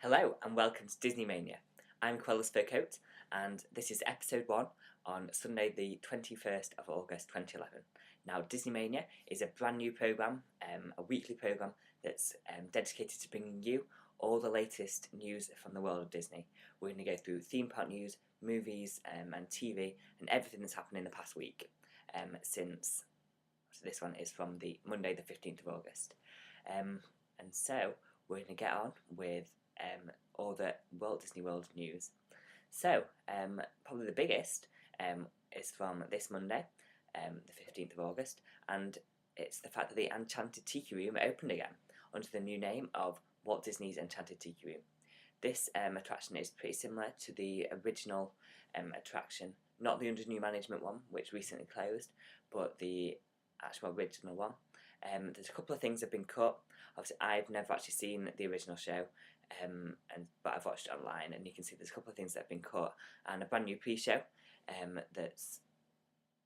Hello and welcome to Disney Mania. I'm CruellasFurCoat and this is episode 1 on Sunday the 21st of August 2011. Now Disney Mania is a brand new programme, a weekly programme that's dedicated to bringing you all the latest news from the world of Disney. We're going to go through theme park news, movies and TV and everything that's happened in the past week since this one is from the Monday the 15th of August. And so we're going to get on with all the Walt Disney World news. So, probably the biggest is from this Monday, the 15th of August, and it's the fact that the Enchanted Tiki Room opened again under the new name of Walt Disney's Enchanted Tiki Room. This attraction is pretty similar to the original attraction, not the under new management one, which recently closed, but the actual original one. There's a couple of things that have been cut. Obviously, I've never actually seen the original show, but I've watched it online, and you can see there's a couple of things that have been cut, and a brand new pre-show that's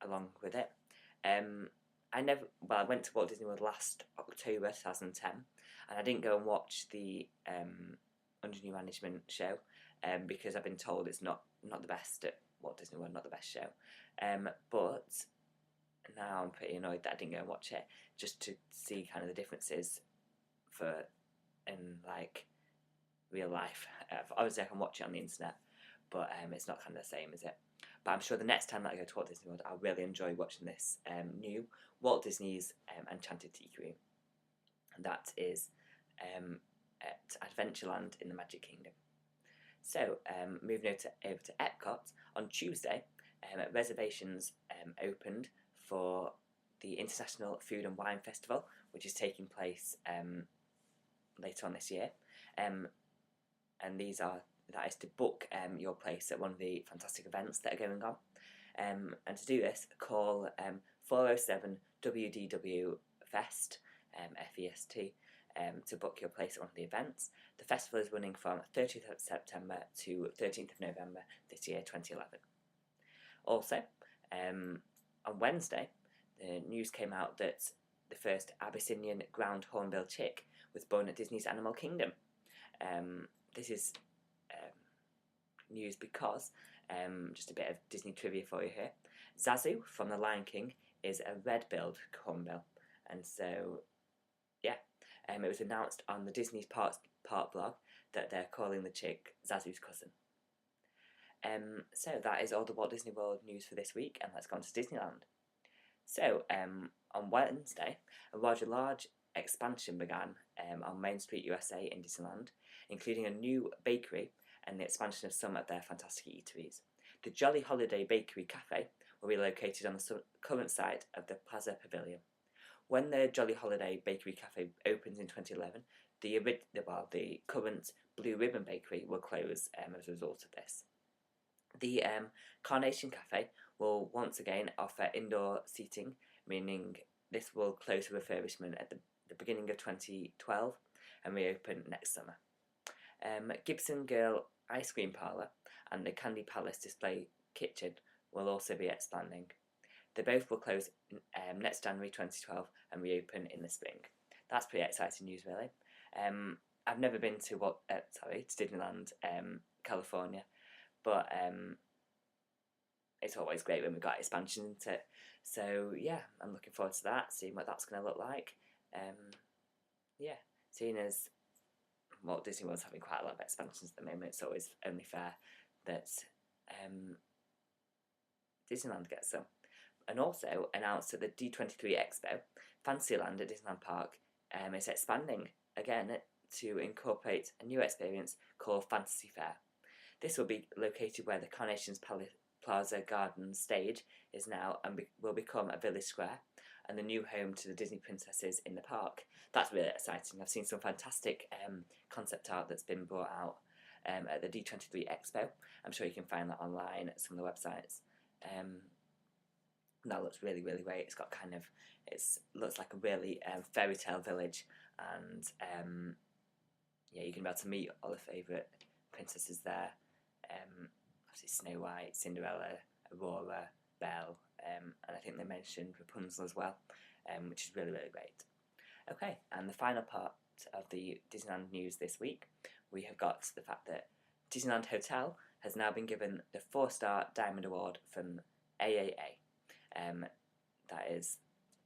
along with it. I went to Walt Disney World last October 2010, and I didn't go and watch the under new management show because I've been told it's not the best at Walt Disney World, not the best show. But now I'm pretty annoyed that I didn't go and watch it, just to see kind of the differences in like real life. Obviously I can watch it on the internet, but it's not kind of the same, is it? But I'm sure the next time that I go to Walt Disney World, I'll really enjoy watching this new Walt Disney's Enchanted Tiki Room. And that is at Adventureland in the Magic Kingdom. So moving over to Epcot, on Tuesday, reservations opened for the International Food and Wine Festival, which is taking place later on this year. And that is to book your place at one of the fantastic events that are going on. And to do this, call 407 WDW Fest, FEST, to book your place at one of the events. The festival is running from 30th of September to 13th of November this year, 2011. Also, on Wednesday, the news came out that the first Abyssinian ground hornbill chick was born at Disney's Animal Kingdom. This is news because, just a bit of Disney trivia for you here, Zazu from The Lion King is a red-billed hornbill, and so yeah, it was announced on the Disney's Park blog that they're calling the chick Zazu's cousin. So that is all the Walt Disney World news for this week, and let's go on to Disneyland. So on Wednesday, a rather large expansion began on Main Street USA in Disneyland, including a new bakery and the expansion of some of their fantastic eateries. The Jolly Holiday Bakery Cafe will be located on the current site of the Plaza Pavilion. When the Jolly Holiday Bakery Cafe opens in 2011, the current Blue Ribbon Bakery will close as a result of this. The Carnation Cafe will once again offer indoor seating, meaning this will close for refurbishment at the beginning of 2012 and reopen next summer. Gibson Girl Ice Cream Parlour and the Candy Palace Display Kitchen will also be expanding. They both will close next January 2012 and reopen in the spring. That's pretty exciting news, really. I've never been to Disneyland, California, but it's always great when we've got expansion into it. So yeah, I'm looking forward to that, seeing what that's going to look like. Seeing as Walt Disney World's having quite a lot of expansions at the moment, it's always only fair that Disneyland gets some. And also announced at the D23 Expo, Fantasyland at Disneyland Park is expanding again to incorporate a new experience called Fantasy Fair. This will be located where the Carnations Plaza Garden stage is now and will become a village square and the new home to the Disney princesses in the park. That's really exciting. I've seen some fantastic concept art that's been brought out at the D23 Expo. I'm sure you can find that online at some of the websites. That looks really, really great. It's got looks like a really fairy tale village, and you can be able to meet all the favourite princesses there. Obviously Snow White, Cinderella, Aurora, Belle, and I think they mentioned Rapunzel as well, which is really, really great. Okay, and the final part of the Disneyland news this week we have got the fact that Disneyland Hotel has now been given the 4-star Diamond Award from AAA. That is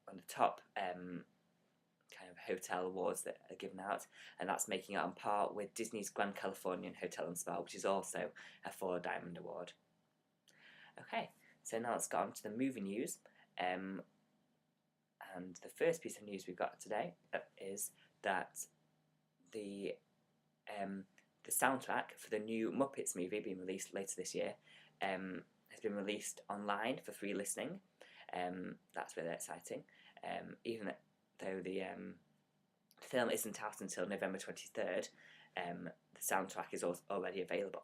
one of the top kind of hotel awards that are given out, and that's making it on par with Disney's Grand Californian Hotel and Spa, which is also a 4 Diamond Award. Okay, so now let's get on to the movie news. And the first piece of news we've got today is that the soundtrack for the new Muppets movie being released later this year has been released online for free listening. That's really exciting. Even though the film isn't out until November 23rd, the soundtrack is already available.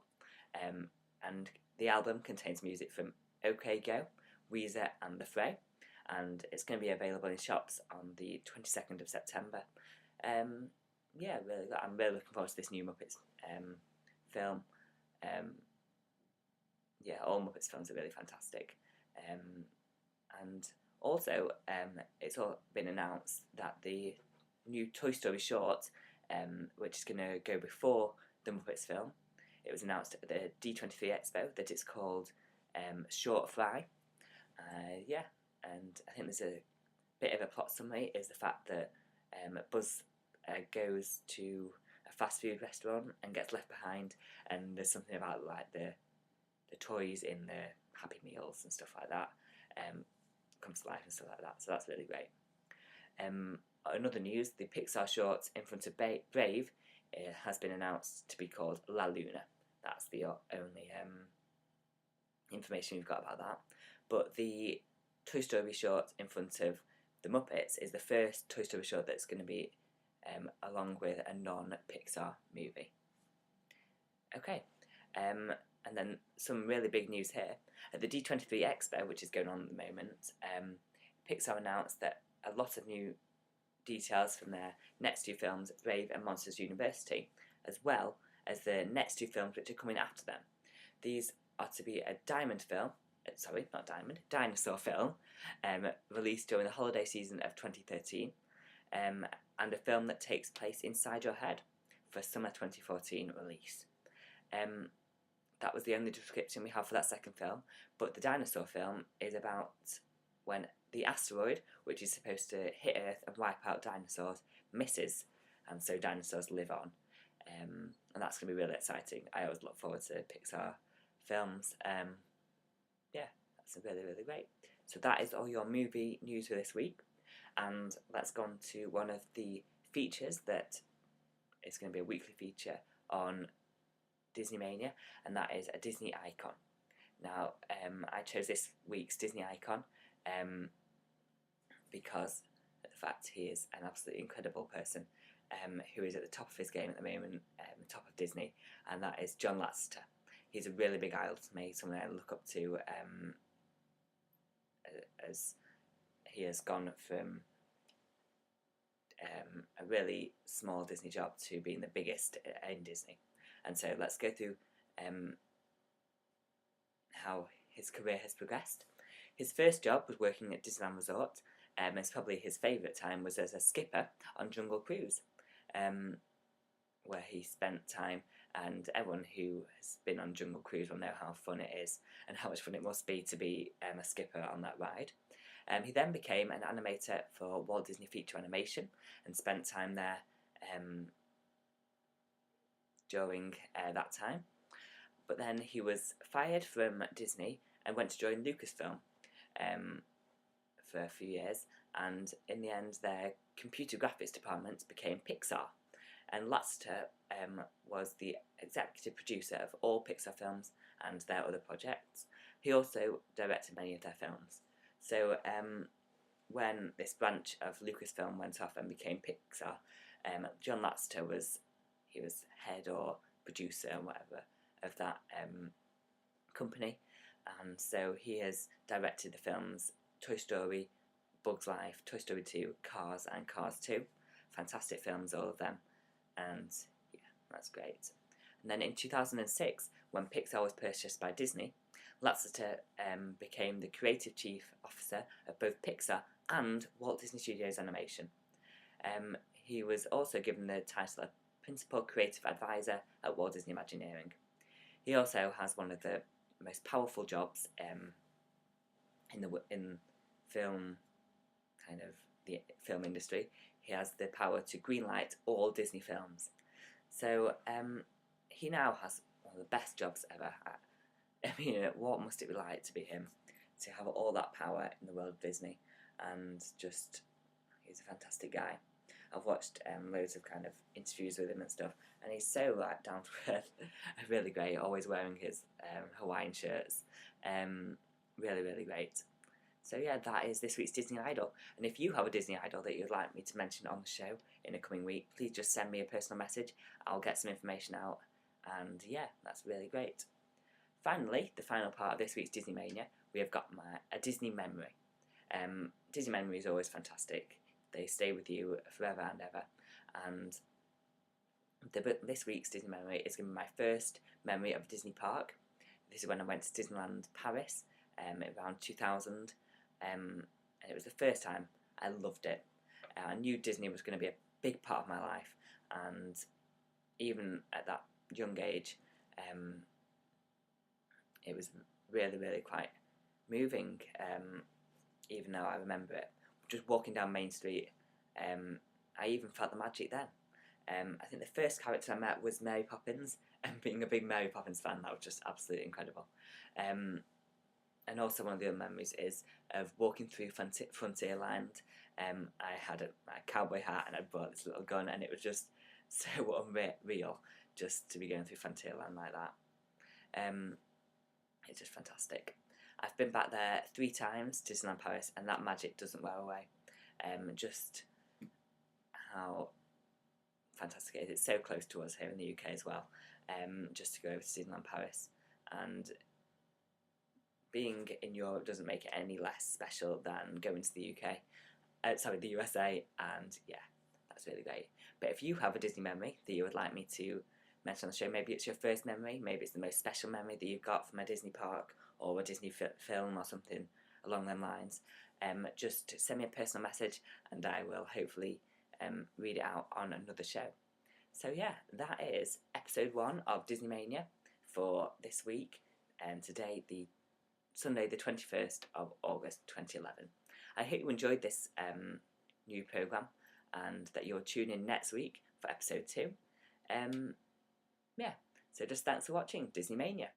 And the album contains music from OK Go, Weezer and The Fray, and it's going to be available in shops on the 22nd of September. Yeah, really, I'm really looking forward to this new Muppets film. Yeah, all Muppets films are really fantastic. And also, it's all been announced that the new Toy Story short, which is going to go before the Muppets film, it was announced at the D23 Expo that it's called Short Fry. Yeah, and I think there's a bit of a plot summary is the fact that Buzz goes to a fast food restaurant and gets left behind, and there's something about like the toys in the Happy Meals and stuff like that comes to life and stuff like that, so that's really great. Another news, the Pixar short In Front of Brave has been announced to be called La Luna. That's the only information we've got about that. But the Toy Story short In Front of the Muppets is the first Toy Story short that's going to be along with a non-Pixar movie. Okay, and then some really big news here. At the D23 Expo, which is going on at the moment, Pixar announced that a lot of new details from their next 2 films, Brave and Monsters University, as well as the next 2 films which are coming after them. These are to be a dinosaur film, released during the holiday season of 2013, and a film that takes place inside your head for summer 2014 release. That was the only description we have for that second film, but the dinosaur film is about when the asteroid, which is supposed to hit Earth and wipe out dinosaurs, misses, and so dinosaurs live on. And that's going to be really exciting. I always look forward to Pixar films. Yeah, that's really, really great. So that is all your movie news for this week. And let's go on to one of the features that is going to be a weekly feature on Disney Mania, and that is a Disney icon. Now, I chose this week's Disney icon because of the fact he is an absolutely incredible person who is at the top of his game at the moment, top of Disney, and that is John Lasseter. He's a really big idol to me, someone I look up to, as he has gone from a really small Disney job to being the biggest in Disney. And so let's go through how his career has progressed. His first job was working at Disneyland Resort, and it's probably his favourite time was as a skipper on Jungle Cruise, where he spent time, and everyone who has been on Jungle Cruise will know how fun it is and how much fun it must be to be a skipper on that ride. He then became an animator for Walt Disney Feature Animation and spent time there during that time. But then he was fired from Disney and went to join Lucasfilm for a few years, and in the end their computer graphics department became Pixar, and Lasseter was the executive producer of all Pixar films and their other projects. He also directed many of their films. So when this branch of Lucasfilm went off and became Pixar, John Lasseter was head or producer or whatever of that company, and so he has directed the films Toy Story, Bug's Life, Toy Story 2, Cars and Cars 2. Fantastic films, all of them, and yeah, that's great. And then in 2006, when Pixar was purchased by Disney, Lasseter became the creative chief officer of both Pixar and Walt Disney Studios Animation. He was also given the title of Principal Creative Advisor at Walt Disney Imagineering. He also has one of the most powerful jobs in film, kind of the film industry. He has the power to greenlight all Disney films. So he now has one of the best jobs ever. I mean, what must it be like to be him, to have all that power in the world of Disney? And just, he's a fantastic guy. I've watched loads of kind of interviews with him and stuff, and he's so like down to earth, really great. Always wearing his Hawaiian shirts, really, really great. So yeah, that is this week's Disney Idol. And if you have a Disney Idol that you'd like me to mention on the show in a coming week, please just send me a personal message. I'll get some information out, and yeah, that's really great. Finally, the final part of this week's Disney Mania, we have got a Disney memory. Disney memory is always fantastic. They stay with you forever and ever. And this week's Disney memory is going to be my first memory of a Disney park. This is when I went to Disneyland Paris around 2000. And it was the first time. I loved it. I knew Disney was going to be a big part of my life. And even at that young age, it was really, really quite moving, even though I remember it. Just walking down Main Street, I even felt the magic then. I think the first character I met was Mary Poppins, and being a big Mary Poppins fan, that was just absolutely incredible. And also one of the other memories is of walking through Frontierland. I had a cowboy hat and I brought this little gun, and it was just so unreal just to be going through Frontierland like that. It's just fantastic. I've been back there 3 times, Disneyland Paris, and that magic doesn't wear away. Just how fantastic it is. It's so close to us here in the UK as well, just to go over to Disneyland Paris. And being in Europe doesn't make it any less special than going to the the USA, and yeah, that's really great. But if you have a Disney memory that you would like me to mention on the show, maybe it's your first memory, maybe it's the most special memory that you've got from a Disney park or a Disney film or something along them lines, just send me a personal message and I will hopefully read it out on another show. So yeah, that is episode 1 of Disney Mania for this week, and today, the Sunday the 21st of August 2011. I hope you enjoyed this new programme and that you'll tune in next week for episode 2. Yeah, so just thanks for watching Disney Mania.